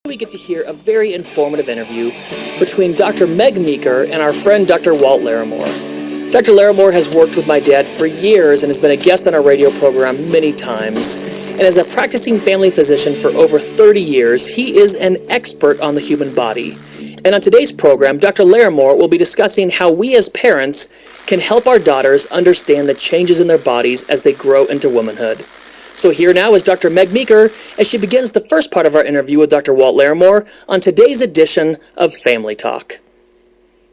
We get to hear a very informative interview between Dr. Meg Meeker and our friend Dr. Walt Larimore. Dr. Larimore has worked with my dad for years and has been a guest on our radio program many times. And as a practicing family physician for over 30 years, he is an expert on the human body. And on today's program, Dr. Larimore will be discussing how we as parents can help our daughters understand the changes in their bodies as they grow into womanhood. So here now is Dr. Meg Meeker as she begins the first part of our interview with Dr. Walt Larimore on today's edition of Family Talk.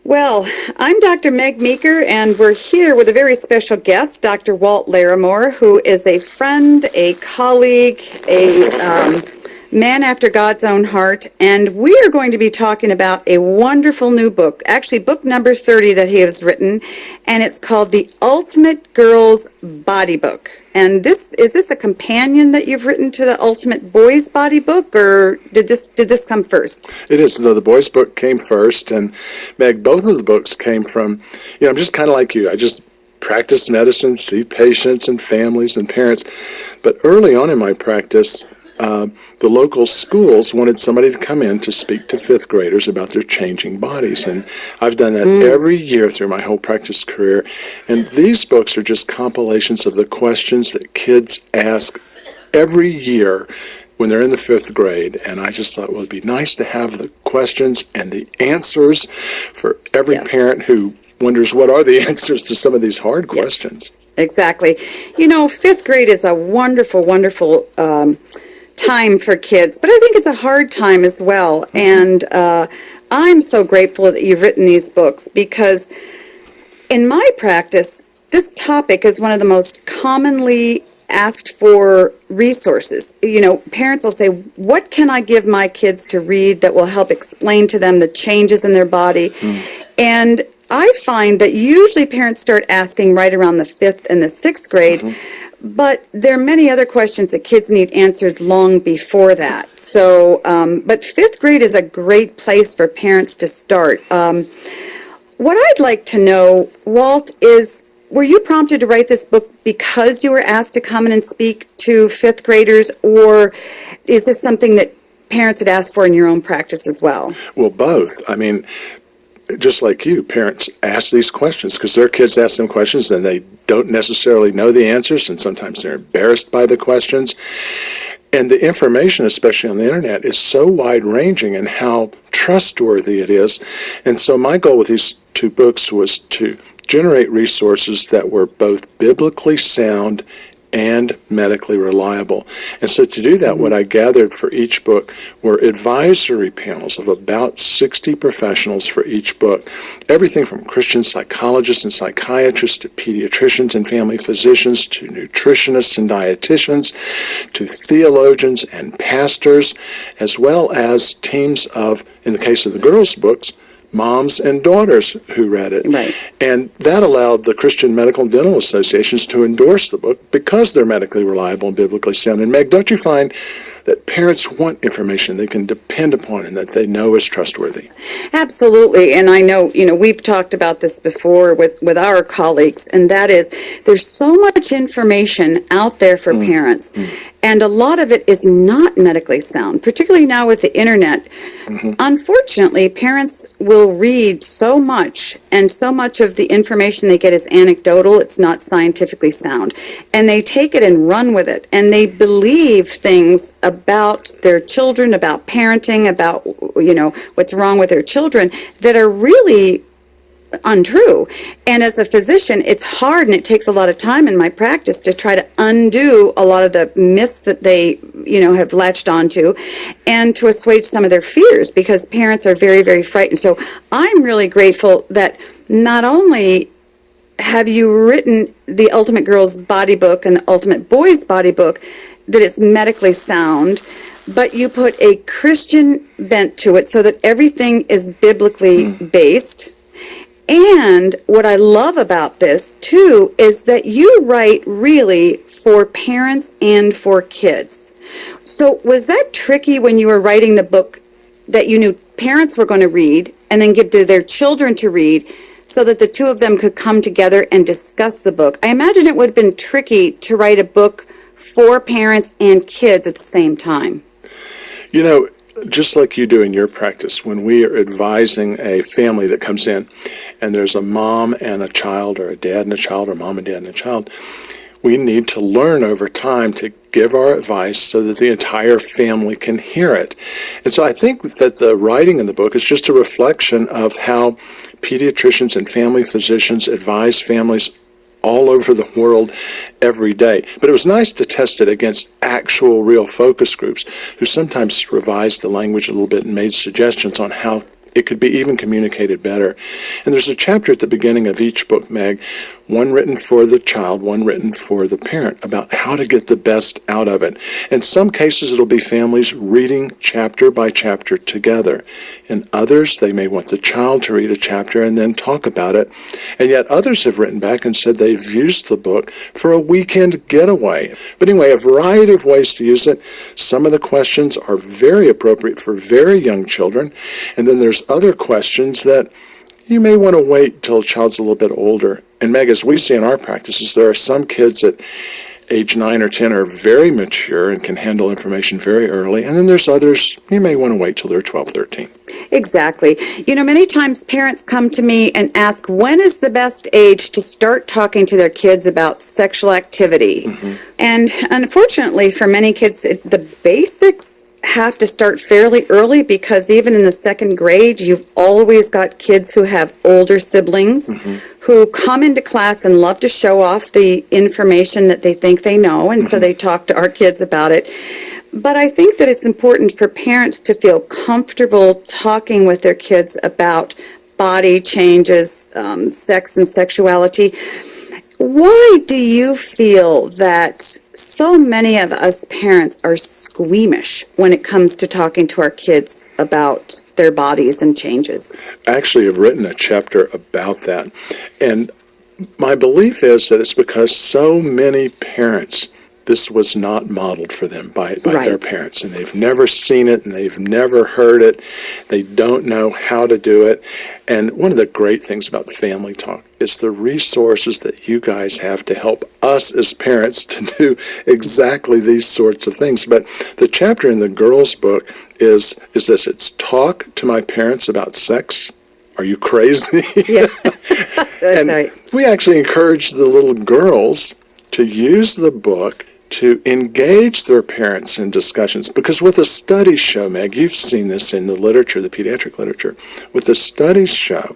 Well, I'm Dr. Meg Meeker, and we're here with a very special guest, Dr. Walt Larimore, who is a friend, a colleague, a man after God's own heart, and we are going to be talking about a wonderful new book, actually book number 30 that he has written, and it's called The Ultimate Girl's Body Book. And is this a companion that you've written to the Ultimate Boys Body Book, or did this come first? It is. No, the boys book came first, and Meg, both of the books came from, I'm just kind of like you. I just practice medicine, see patients and families and parents. But early on in my practice, the local schools wanted somebody to come in to speak to fifth graders about their changing bodies. And I've done that every year through my whole practice career. And these books are just compilations of the questions that kids ask every year when they're in the fifth grade. And I just thought, well, it'd be nice to have the questions and the answers for every parent who wonders what are the answers to some of these hard questions. Exactly. Fifth grade is a wonderful, wonderful time for kids, but I think it's a hard time as well. And I'm so grateful that you've written these books, because in my practice, this topic is one of the most commonly asked for resources. Parents will say, what can I give my kids to read that will help explain to them the changes in their body? And I find that usually parents start asking right around the fifth and the sixth grade, but there are many other questions that kids need answered long before that. So, but fifth grade is a great place for parents to start. What I'd like to know, Walt, is were you prompted to write this book because you were asked to come in and speak to fifth graders, or is this something that parents had asked for in your own practice as well? Well, both. I mean, just like you, parents ask these questions because their kids ask them questions and they don't necessarily know the answers, and sometimes they're embarrassed by the questions. And the information, especially on the internet, is so wide-ranging in how trustworthy it is. And so my goal with these two books was to generate resources that were both biblically sound and medically reliable. And so to do that, what I gathered for each book were advisory panels of about 60 professionals for each book. Everything from Christian psychologists and psychiatrists to pediatricians and family physicians to nutritionists and dietitians to theologians and pastors, as well as teams of, in the case of the girls' books, moms and daughters who read it. Right. And that allowed the Christian Medical and Dental Associations to endorse the book because they're medically reliable and biblically sound. And Meg, don't you find that parents want information they can depend upon and that they know is trustworthy? Absolutely. And I know, we've talked about this before with our colleagues, and that is there's so much information out there for parents. And a lot of it is not medically sound, particularly now with the internet. Unfortunately, parents will read so much, and so much of the information they get is anecdotal. It's not scientifically sound. And they take it and run with it. And they believe things about their children, about parenting, about, what's wrong with their children that are really untrue. And as a physician, it's hard, and it takes a lot of time in my practice to try to undo a lot of the myths that they, have latched onto, and to assuage some of their fears, because parents are very, very frightened. So I'm really grateful that not only have you written the Ultimate Girl's Body Book and the Ultimate Boy's Body Book, that it's medically sound, but you put a Christian bent to it so that everything is biblically based. And what I love about this, too, is that you write really for parents and for kids. So was that tricky when you were writing the book, that you knew parents were going to read and then give to their children to read so that the two of them could come together and discuss the book? I imagine it would have been tricky to write a book for parents and kids at the same time. just like you do in your practice, when we are advising a family that comes in and there's a mom and a child, or a dad and a child, or mom and dad and a child, we need to learn over time to give our advice so that the entire family can hear it. And so I think that the writing in the book is just a reflection of how pediatricians and family physicians advise families all over the world every day. But it was nice to test it against actual real focus groups who sometimes revised the language a little bit and made suggestions on how it could be even communicated better. And there's a chapter at the beginning of each book, Meg, one written for the child, one written for the parent, about how to get the best out of it. In some cases, it'll be families reading chapter by chapter together. In others, they may want the child to read a chapter and then talk about it. And yet others have written back and said they've used the book for a weekend getaway. But anyway, a variety of ways to use it. Some of the questions are very appropriate for very young children. And then there's other questions that you may want to wait till a child's a little bit older. And Meg, as we see in our practices, there are some kids at age 9 or 10 are very mature and can handle information very early. And then there's others you may want to wait till they're 12, 13. Exactly. Many times parents come to me and ask, when is the best age to start talking to their kids about sexual activity? Mm-hmm. And unfortunately, for many kids, the basics have to start fairly early, because even in the second grade, you've always got kids who have older siblings who come into class and love to show off the information that they think they know, and so they talk to our kids about it. But I think that it's important for parents to feel comfortable talking with their kids about body changes, sex and sexuality. Why do you feel that so many of us parents are squeamish when it comes to talking to our kids about their bodies and changes? Actually, I've written a chapter about that. And my belief is that it's because so many parents, this was not modeled for them by their parents, and they've never seen it and they've never heard it. They don't know how to do it. And one of the great things about Family Talk is the resources that you guys have to help us as parents to do exactly these sorts of things. But the chapter in the girls' book is this: it's Talk to My Parents About Sex. Are you crazy? Yeah, that's right. We actually encourage the little girls to use the book to engage their parents in discussions. Because what the studies show, Meg, you've seen this in the literature, the pediatric literature, what the studies show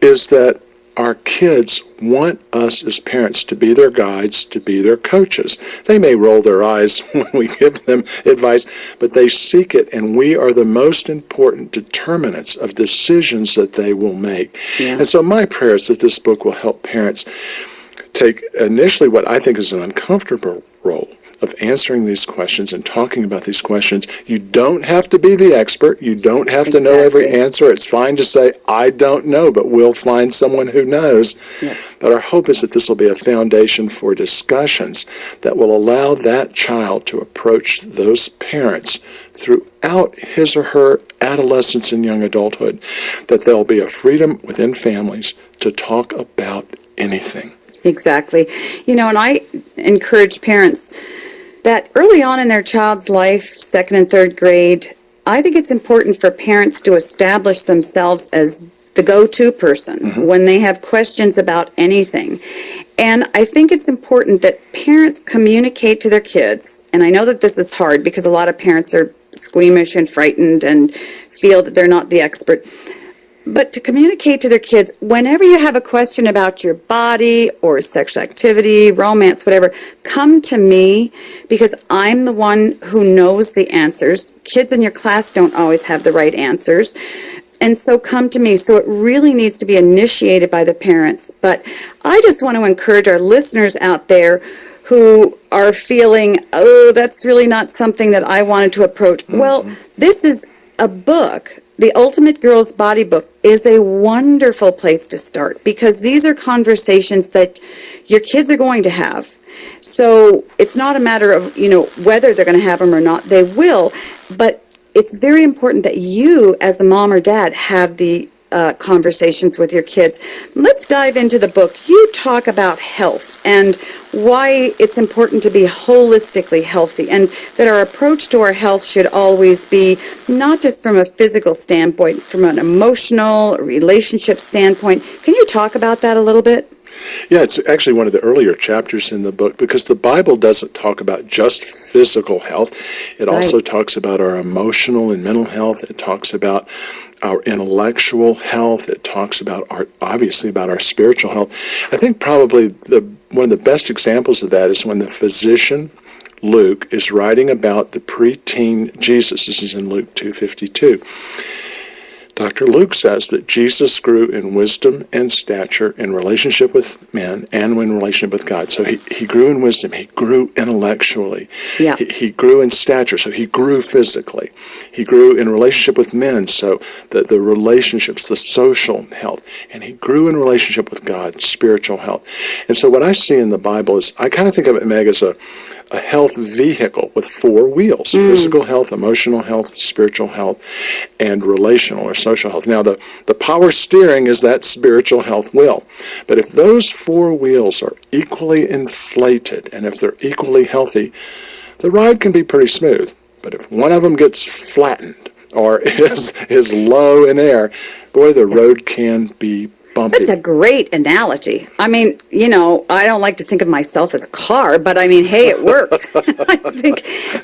is that our kids want us as parents to be their guides, to be their coaches. They may roll their eyes when we give them advice, but they seek it, and we are the most important determinants of decisions that they will make. Yeah. And so my prayer is that this book will help parents take initially what I think is an uncomfortable role of answering these questions and talking about these questions. You don't have to be the expert. You don't have to know every answer. It's fine to say, I don't know, but we'll find someone who knows. Yes. But our hope is that this will be a foundation for discussions that will allow that child to approach those parents throughout his or her adolescence and young adulthood, that there'll be a freedom within families to talk about anything. Exactly. And I encourage parents that early on in their child's life, second and third grade, I think it's important for parents to establish themselves as the go-to person when they have questions about anything. And I think it's important that parents communicate to their kids. And I know that this is hard because a lot of parents are squeamish and frightened and feel that they're not the expert. But to communicate to their kids, whenever you have a question about your body or sexual activity, romance, whatever, come to me, because I'm the one who knows the answers. Kids in your class don't always have the right answers. And so come to me. So it really needs to be initiated by the parents. But I just want to encourage our listeners out there who are feeling, oh, that's really not something that I wanted to approach. Well, this is a book. The Ultimate Girl's Body Book is a wonderful place to start, because these are conversations that your kids are going to have. So it's not a matter of, whether they're going to have them or not. They will, but it's very important that you, as a mom or dad, have the conversations with your kids. Let's dive into the book. You talk about health and why it's important to be holistically healthy, and that our approach to our health should always be not just from a physical standpoint, from an emotional, relationship standpoint. Can you talk about that a little bit? Yeah, it's actually one of the earlier chapters in the book, because the Bible doesn't talk about just physical health. It also talks about our emotional and mental health. It talks about our intellectual health. It talks about obviously about our spiritual health. I think probably one of the best examples of that is when the physician Luke is writing about the preteen Jesus. This is in Luke 2:52. Dr. Luke says that Jesus grew in wisdom and stature in relationship with men and in relationship with God. So he grew in wisdom. He grew intellectually. Yeah. He grew in stature. So he grew physically. He grew in relationship with men. So the relationships, the social health. And he grew in relationship with God, spiritual health. And so what I see in the Bible is, I kind of think of it, Meg, as a health vehicle with four wheels: physical health, emotional health, spiritual health, and relational or social health. Now, the power steering is that spiritual health wheel. But if those four wheels are equally inflated and if they're equally healthy, the ride can be pretty smooth. But if one of them gets flattened or is low in air, boy, the road can be bumpy. That's a great analogy. I mean, I don't like to think of myself as a car, but I mean, hey, it works. I think,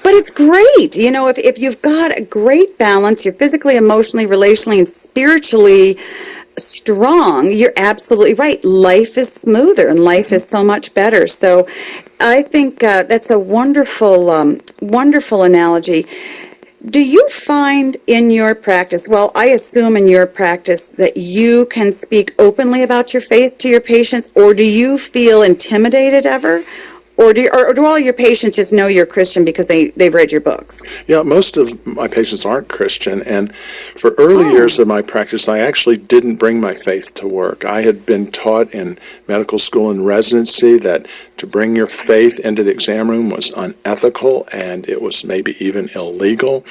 but it's great. If you've got a great balance, you're physically, emotionally, relationally, and spiritually strong, you're absolutely right. Life is smoother and life is so much better. So I think that's a wonderful, wonderful analogy. Do you find in your practice, well, I assume in your practice that you can speak openly about your faith to your patients, or do you feel intimidated ever? Or do all your patients just know you're Christian because they've read your books? Yeah, most of my patients aren't Christian, and for early years of my practice, I actually didn't bring my faith to work. I had been taught in medical school and residency that to bring your faith into the exam room was unethical, and it was maybe even illegal.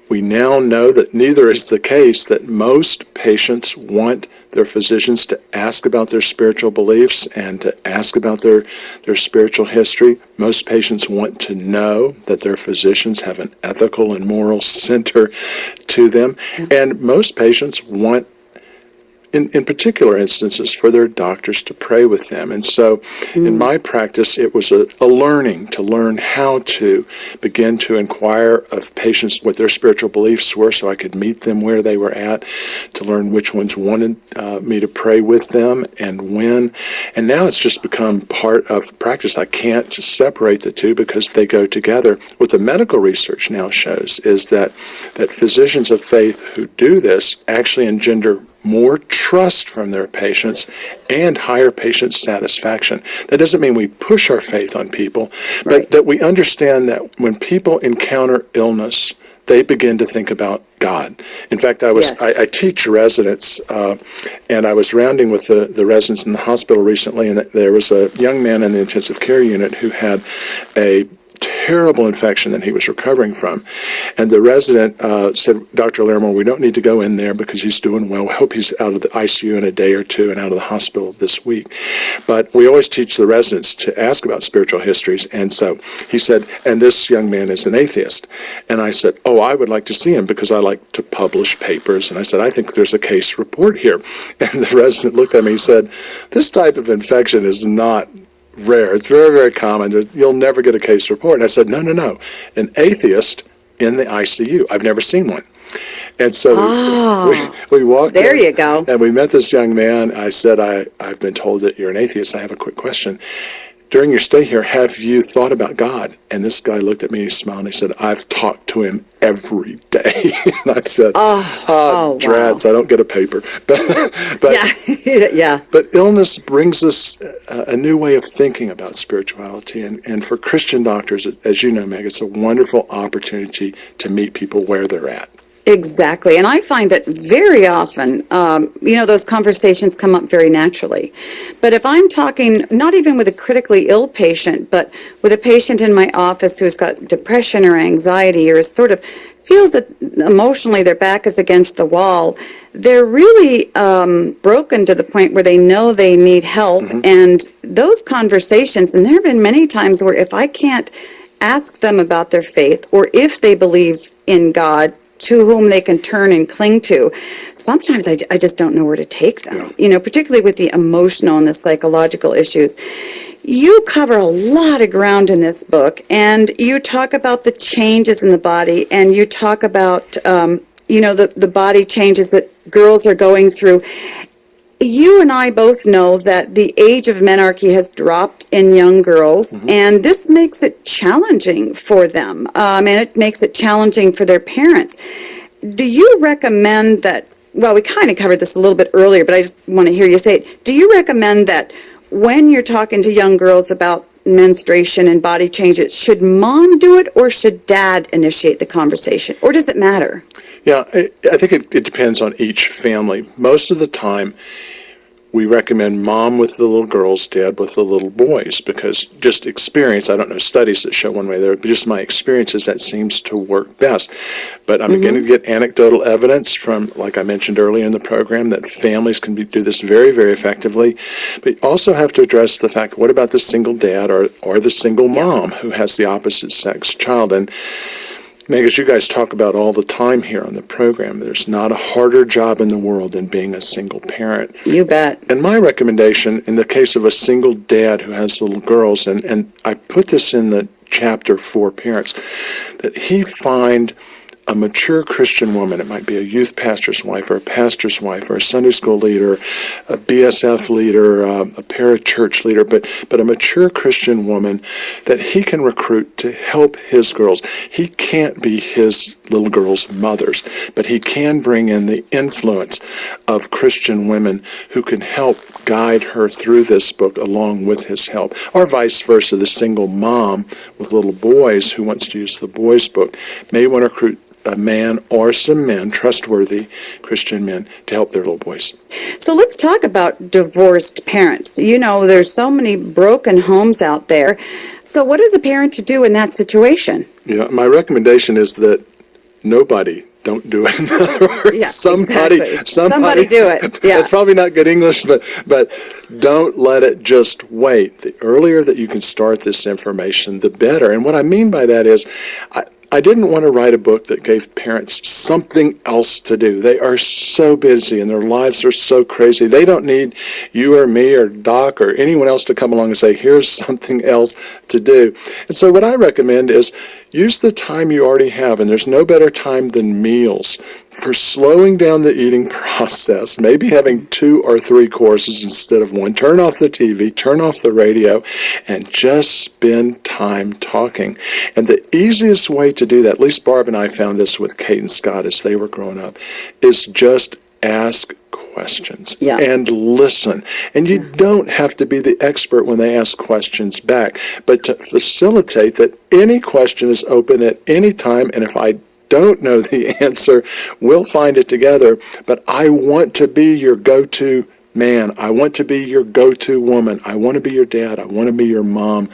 We now know that neither is the case, that most patients want their physicians to ask about their spiritual beliefs and to ask about their spiritual history. Most patients want to know that their physicians have an ethical and moral center to them. And most patients want, in particular instances, for their doctors to pray with them. And so in my practice, it was a learning to learn how to begin to inquire of patients what their spiritual beliefs were so I could meet them where they were at, to learn which ones wanted me to pray with them and when. And now it's just become part of practice. I can't separate the two because they go together. What the medical research now shows is that physicians of faith who do this actually engender more trust from their patients and higher patient satisfaction. That doesn't mean we push our faith on people, but that we understand that when people encounter illness, they begin to think about God. In fact, I teach residents, and I was rounding with the residents in the hospital recently, and there was a young man in the intensive care unit who had a terrible infection that he was recovering from. And the resident said, "Dr. Larimore, we don't need to go in there because he's doing well. We hope he's out of the ICU in a day or two and out of the hospital this week." But we always teach the residents to ask about spiritual histories. And so he said, and this young man is an atheist. And I said, "Oh, I would like to see him because I like to publish papers." And I said, "I think there's a case report here." And the resident looked at me and said, "This type of infection is not rare. It's very, very common. You'll never get a case report." And I said, no. An atheist in the ICU. I've never seen one. And so we walked there in, you go. And we met this young man. I said, I've been told that you're an atheist. I have a quick question. During your stay here, have you thought about God? And this guy looked at me, he smiled, and he said, "I've talked to him every day." And I said, "Drads, I don't get a paper." But yeah. But illness brings us a new way of thinking about spirituality. And for Christian doctors, as you know, Meg, it's a wonderful opportunity to meet people where they're at. Exactly. And I find that very often, those conversations come up very naturally. But if I'm talking, not even with a critically ill patient, but with a patient in my office who's got depression or anxiety or is sort of feels that emotionally their back is against the wall, they're really broken to the point where they know they need help. And those conversations, and there have been many times where if I can't ask them about their faith or if they believe in God, to whom they can turn and cling to, sometimes I just don't know where to take them, particularly with the emotional and the psychological issues. You cover a lot of ground in this book, and you talk about the changes in the body, and you talk about, the body changes that girls are going through. You and I both know that the age of menarche has dropped in young girls, and this makes it challenging for them, and it makes it challenging for their parents. Do you recommend that, well, we kind of covered this a little bit earlier, but I just want to hear you say it. Do you recommend that when you're talking to young girls about menstruation and body changes, should mom do it or should dad initiate the conversation, or does it matter? Yeah, I think it depends on each family. Most of the time, we recommend mom with the little girls, dad with the little boys, because just experience, I don't know studies that show one way or the other, but just my experience is that seems to work best. But I'm beginning to get anecdotal evidence from, like I mentioned earlier in the program, that families can do this very, very effectively. But you also have to address the fact, what about the single dad or the single mom who has the opposite sex child? And Meg, as you guys talk about all the time here on the program, there's not a harder job in the world than being a single parent. You bet. And my recommendation, in the case of a single dad who has little girls, and I put this in the chapter for parents, that he find a mature Christian woman. It might be a youth pastor's wife or a pastor's wife or a Sunday school leader, a BSF leader, a parachurch leader, but a mature Christian woman that he can recruit to help his girls. He can't be his little girls' mothers, but he can bring in the influence of Christian women who can help guide her through this book along with his help. Or vice versa, the single mom with little boys who wants to use the boys' book may want to recruit a man or some men, trustworthy Christian men, to help their little boys. So let's talk about divorced parents. There's so many broken homes out there. So what is a parent to do in that situation? My recommendation is that nobody don't do it. In other words, Yeah, somebody do it. Yeah. That's probably not good English, but don't let it just wait. The earlier that you can start this information, the better. And what I mean by that is, I didn't want to write a book that gave parents something else to do. They are so busy and their lives are so crazy. They don't need you or me or Doc or anyone else to come along and say, here's something else to do. And so what I recommend is use the time you already have, and there's no better time than meals for slowing down the eating process, maybe having 2 or 3 courses instead of 1. Turn off the TV, turn off the radio, and just spend time talking. And the easiest way to do that, at least Barb and I found this with Kate and Scott as they were growing up, is just ask questions and listen. And you don't have to be the expert when they ask questions back, but to facilitate that any question is open at any time, and if I don't know the answer, we'll find it together. But I want to be your go-to man. I want to be your go-to woman. I want to be your dad. I want to be your mom.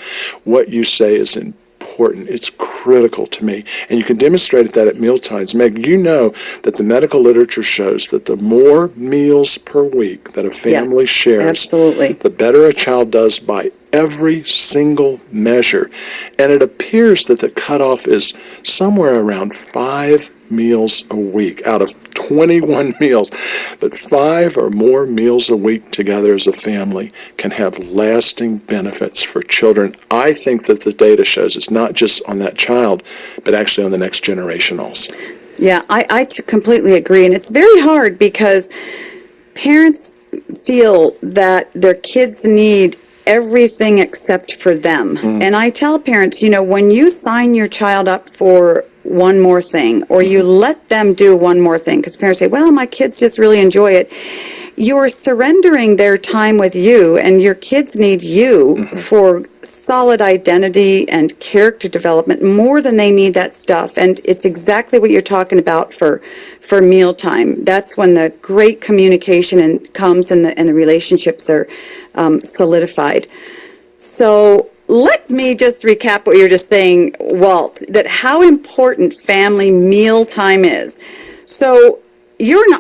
What you say is important. It's critical to me. And you can demonstrate that at mealtimes. Meg, you know that the medical literature shows that the more meals per week that a family shares, absolutely, the better a child does by every single measure. And it appears that the cutoff is somewhere around 5 meals a week out of 21 meals. But 5 or more meals a week together as a family can have lasting benefits for children. I think that the data shows it's not just on that child, but actually on the next generation also. Yeah, I completely agree. And it's very hard because parents feel that their kids need everything except for them. And I tell parents, when you sign your child up for one more thing, or you let them do one more thing, because parents say, well, my kids just really enjoy it, you're surrendering their time with you, and your kids need you for solid identity and character development more than they need that stuff. And it's exactly what you're talking about for mealtime. That's when the great communication comes and the relationships are solidified. So let me just recap what you're just saying, Walt, that how important family mealtime is. So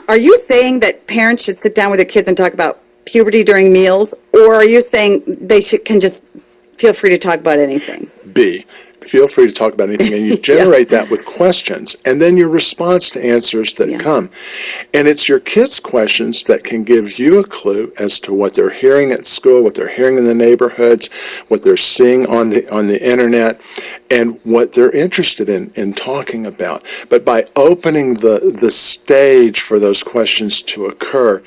are you saying that parents should sit down with their kids and talk about puberty during meals, or are you saying they can just feel free to talk about anything? B, feel free to talk about anything, and you generate that with questions, and then your response to answers that come. And it's your kids' questions that can give you a clue as to what they're hearing at school, what they're hearing in the neighborhoods, what they're seeing on the internet, and what they're interested in talking about. But by opening the stage for those questions to occur,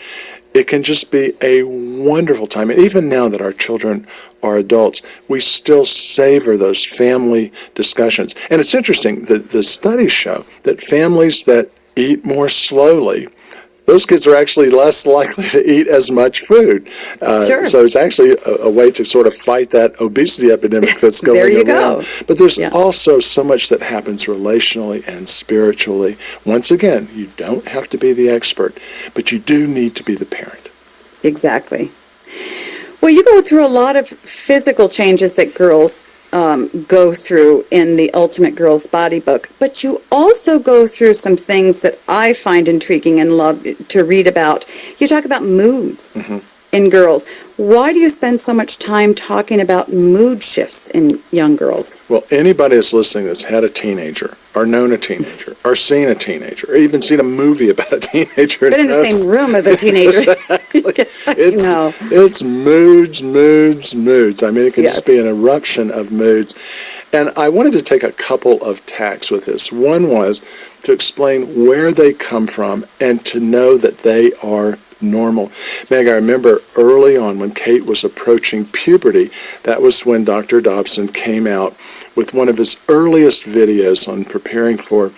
it can just be a wonderful time. And even now that our children are adults, we still savor those family discussions. And it's interesting that the studies show that families that eat more slowly, those kids are actually less likely to eat as much food. So it's actually a way to sort of fight that obesity epidemic that's going there you around. Go. But there's also so much that happens relationally and spiritually. Once again, you don't have to be the expert, but you do need to be the parent. Exactly. Well, you go through a lot of physical changes that girls go through in the Ultimate Girls Body book, but you also go through some things that I find intriguing and love to read about. You talk about moods in girls. Why do you spend so much time talking about mood shifts in young girls? Well, anybody that's listening that's had a teenager, or known a teenager, or seen a teenager, or even seen a movie about a teenager. But in the same room as a teenager. It's moods. I mean, it can just be an eruption of moods. And I wanted to take a couple of tacks with this. One was to explain where they come from and to know that they are normal. Meg, I remember early on when Kate was approaching puberty, that was when Dr. Dobson came out with one of his earliest videos on preparing for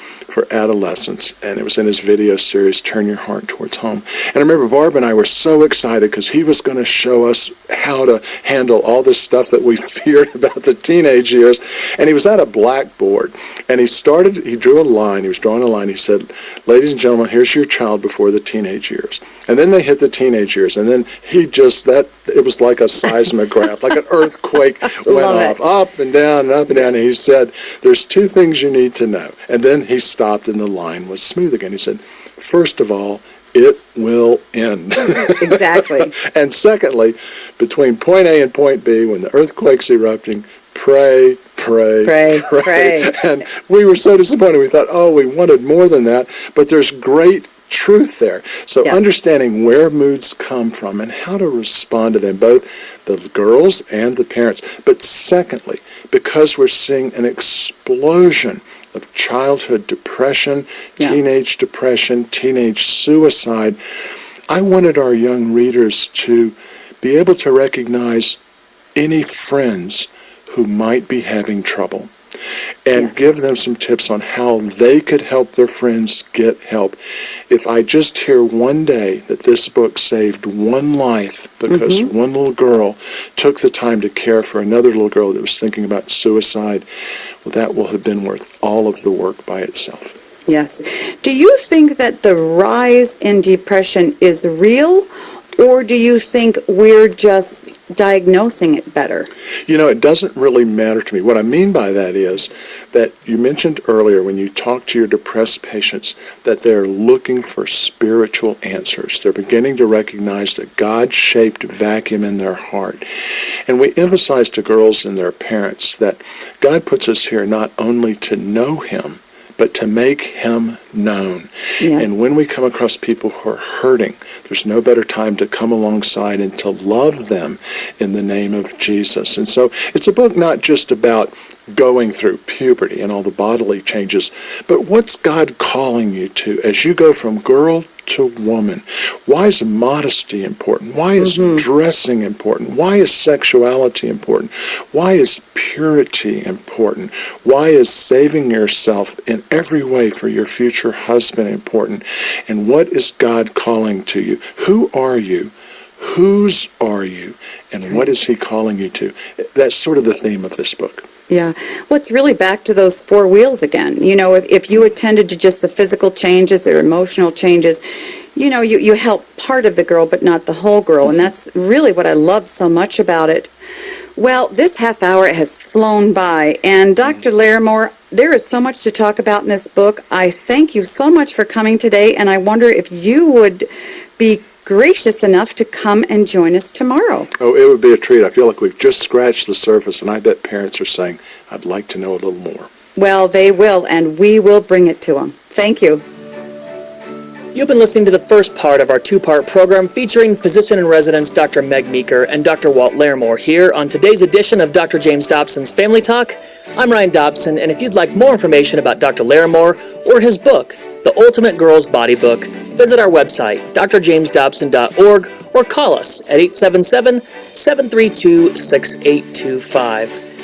adolescence, and it was in his video series, Turn Your Heart Towards Home. And I remember Barb and I were so excited because he was going to show us how to handle all this stuff that we feared about the teenage years. And he was at a blackboard, and he drew a line, he was drawing a line, he said, ladies and gentlemen, here's your child before the teenage years. And then they hit the teenage years, and then it was like a seismograph, like an earthquake went off, up and down, and he said, there's two things you need to know. And then he stopped, and the line was smooth again. He said, first of all, it will end. Exactly. And secondly, between point A and point B, when the earthquake's erupting, pray. And we were so disappointed. We thought, we wanted more than that. But there's great truth there. So understanding where moods come from and how to respond to them, both the girls and the parents. But secondly, because we're seeing an explosion of childhood depression, teenage depression, teenage suicide, I wanted our young readers to be able to recognize any friends who might be having trouble and give them some tips on how they could help their friends get help. If I just hear one day that this book saved one life because one little girl took the time to care for another little girl that was thinking about suicide, well, that will have been worth all of the work by itself. Yes. Do you think that the rise in depression is real, or do you think we're just diagnosing it better? It doesn't really matter to me. What I mean by that is that you mentioned earlier when you talk to your depressed patients that they're looking for spiritual answers. They're beginning to recognize the God-shaped vacuum in their heart. And we emphasize to girls and their parents that God puts us here not only to know Him, but to make Him known. Yes. And when we come across people who are hurting, there's no better time to come alongside and to love them in the name of Jesus. And so it's a book not just about going through puberty and all the bodily changes. But what's God calling you to as you go from girl to woman? Why is modesty important? Why is dressing important? Why is sexuality important? Why is purity important? Why is saving yourself in every way for your future husband important? And what is God calling to you? Who are you? Whose are you? And what is he calling you to? That's sort of the theme of this book. Yeah. Well, it's really back to those four wheels again. You know, if you attended to just the physical changes or emotional changes, you know, you help part of the girl, but not the whole girl. And that's really what I love so much about it. Well, this half hour has flown by. And Dr. Larimore, there is so much to talk about in this book. I thank you so much for coming today. And I wonder if you would be gracious enough to come and join us tomorrow. Oh, it would be a treat. I feel like we've just scratched the surface, and I bet parents are saying, I'd like to know a little more. Well, they will, and we will bring it to them. Thank you. You've been listening to the first part of our two-part program featuring physician-in-residence Dr. Meg Meeker and Dr. Walt Larimore here on today's edition of Dr. James Dobson's Family Talk. I'm Ryan Dobson, and if you'd like more information about Dr. Larimore or his book, The Ultimate Girl's Body Book, visit our website, drjamesdobson.org, or call us at 877-732-6825.